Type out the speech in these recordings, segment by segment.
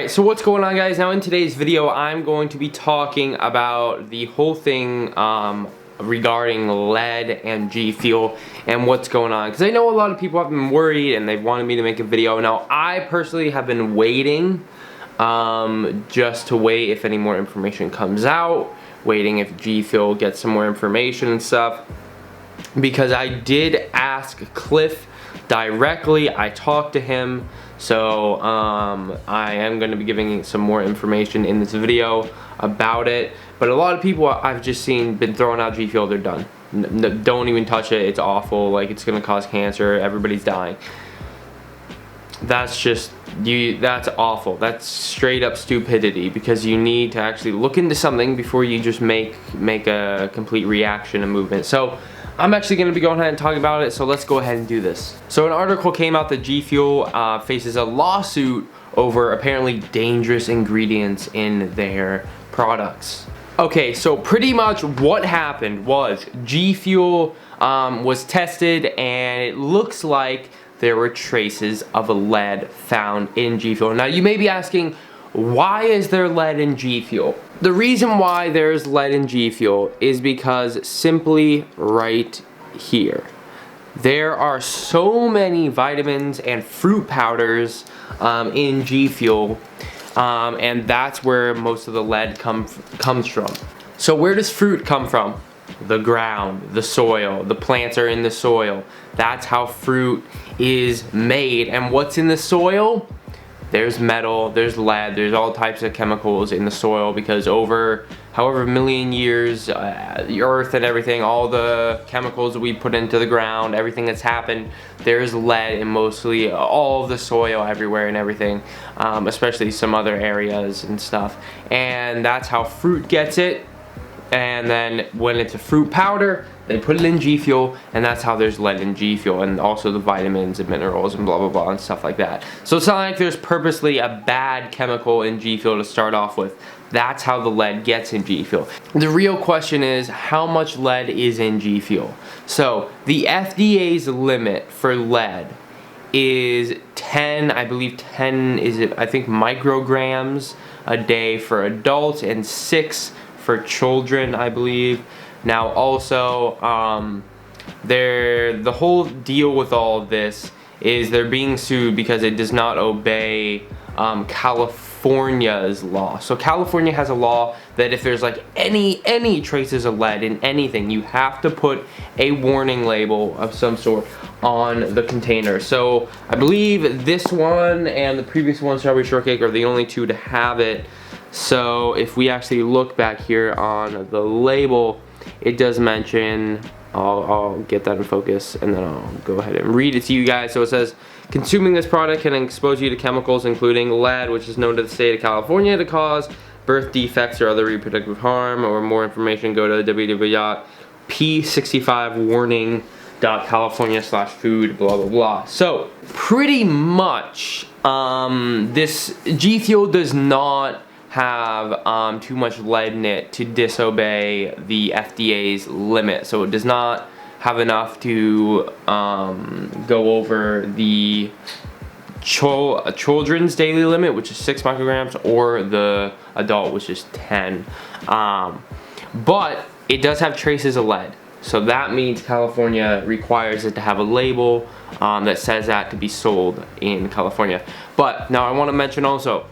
Alright, so what's going on, guys? Now in today's video I'm going to be talking about the whole thing regarding lead and G Fuel and what's going on, because I know a lot of people have been worried and they've wanted me to make a video. Now I personally have been waiting just to wait if any more information comes out, waiting if G Fuel gets some more information and stuff, because I did ask Cliff directly. I talked to him, so I am going to be giving some more information in this video about it. But a lot of people I've just seen been throwing out G Fuel. They're done. Don't even touch it. It's awful. Like, it's going to cause cancer. Everybody's dying. That's just that's awful. That's straight up stupidity, because you need to actually look into something before you just make a complete reaction and movement. So I'm actually going to be going ahead and talking about it, so let's go ahead and do this. So an article came out that G Fuel faces a lawsuit over apparently dangerous ingredients in their products. Okay, so pretty much what happened was G Fuel was tested, and it looks like there were traces of lead found in G Fuel. Now you may be asking, why is there lead in G Fuel? The reason why there's lead in G Fuel is because simply right here, there are so many vitamins and fruit powders in G Fuel, and that's where most of the lead comes from. So where does fruit come from? The ground, the soil. The plants are in the soil. That's how fruit is made. And what's in the soil? There's metal, there's lead, there's all types of chemicals in the soil, because over however million years, the earth and everything, all the chemicals that we put into the ground, everything that's happened, there's lead in mostly all of the soil everywhere and everything, especially some other areas and stuff. And that's how fruit gets it. And then when it's a fruit powder, they put it in G Fuel, and that's how there's lead in G Fuel, and also the vitamins and minerals and blah blah blah and stuff like that. So it's not like there's purposely a bad chemical in G Fuel to start off with. That's how the lead gets in G Fuel. The real question is, how much lead is in G Fuel? So the FDA's limit for lead is 10, I believe 10 is it, I think, micrograms a day for adults, and 6 for children, I believe. Now also, the whole deal with all of this is they're being sued because it does not obey California's law. So California has a law that if there's like any traces of lead in anything, you have to put a warning label of some sort on the container. So I believe this one and the previous one, Strawberry Shortcake, are the only two to have it. So if we actually look back here on the label, it does mention, I'll get that in focus and then I'll go ahead and read it to you guys. So it says, consuming this product can expose you to chemicals including lead, which is known to the state of California to cause birth defects or other reproductive harm. Or more information, go to www.p65warning.california/food blah blah blah. So pretty much this G Fuel does not have too much lead in it to disobey the FDA's limit. So it does not have enough to go over the children's daily limit, which is 6 micrograms, or the adult, which is 10. But it does have traces of lead. So that means California requires it to have a label that says that to be sold in California. But now I want to mention also,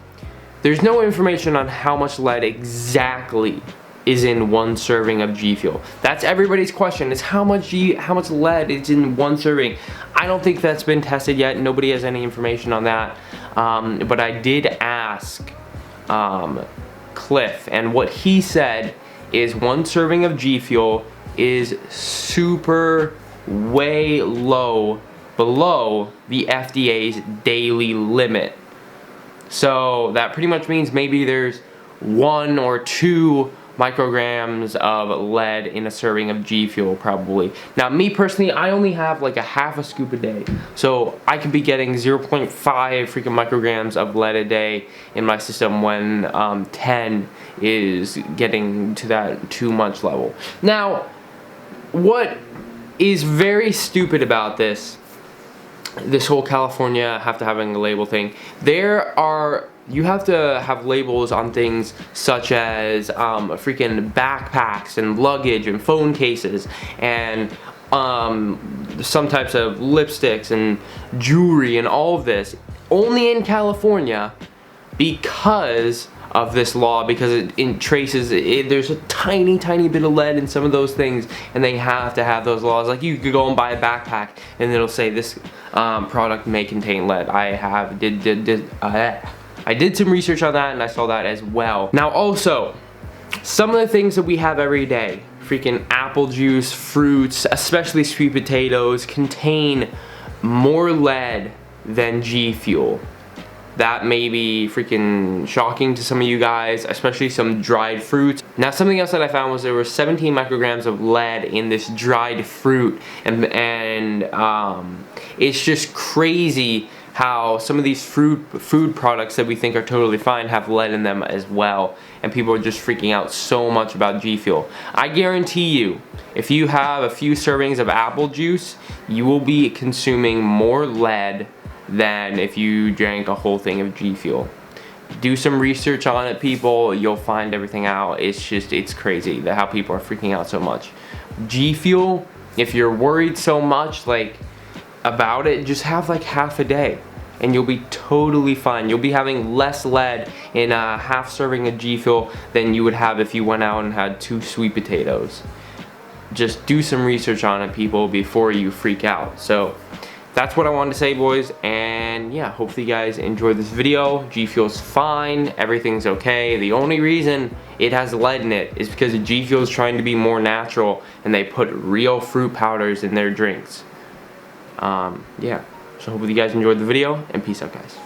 there's no information on how much lead exactly is in one serving of G Fuel. That's everybody's question, is how much lead is in one serving. I don't think that's been tested yet. Nobody has any information on that. But I did ask Cliff, and what he said is one serving of G Fuel is super way low below the FDA's daily limit. So that pretty much means maybe there's 1 or 2 micrograms of lead in a serving of G Fuel, probably. Now me personally, I only have like a half a scoop a day, so I could be getting 0.5 freaking micrograms of lead a day in my system when 10 is getting to that too much level. Now what is very stupid about this whole California having a label thing, there are you have to have labels on things such as freaking backpacks and luggage and phone cases and some types of lipsticks and jewelry and all of this, only in California, because of this law, because it traces there's a tiny bit of lead in some of those things, and they have to have those laws. Like, you could go and buy a backpack and it'll say this product may contain lead. I did some research on that, and I saw that as well. Now also, some of the things that we have every day, freaking apple juice, fruits, especially sweet potatoes, contain more lead than G Fuel. That may be freaking shocking to some of you guys, especially some dried fruits. Now, something else that I found was there were 17 micrograms of lead in this dried fruit, and it's just crazy how some of these food products that we think are totally fine have lead in them as well, and people are just freaking out so much about G Fuel. I guarantee you, if you have a few servings of apple juice, you will be consuming more lead than if you drank a whole thing of G Fuel. Do some research on it, people. You'll find everything out. It's crazy how people are freaking out so much. G Fuel, if you're worried so much about it, just have like half a day and you'll be totally fine. You'll be having less lead in a half serving of G Fuel than you would have if you went out and had 2 sweet potatoes. Just do some research on it, people, before you freak out. So that's what I wanted to say, boys, and yeah, hopefully you guys enjoyed this video. G Fuel's fine, everything's okay. The only reason it has lead in it is because G Fuel's trying to be more natural, and they put real fruit powders in their drinks. Yeah, so hopefully you guys enjoyed the video, and peace out, guys.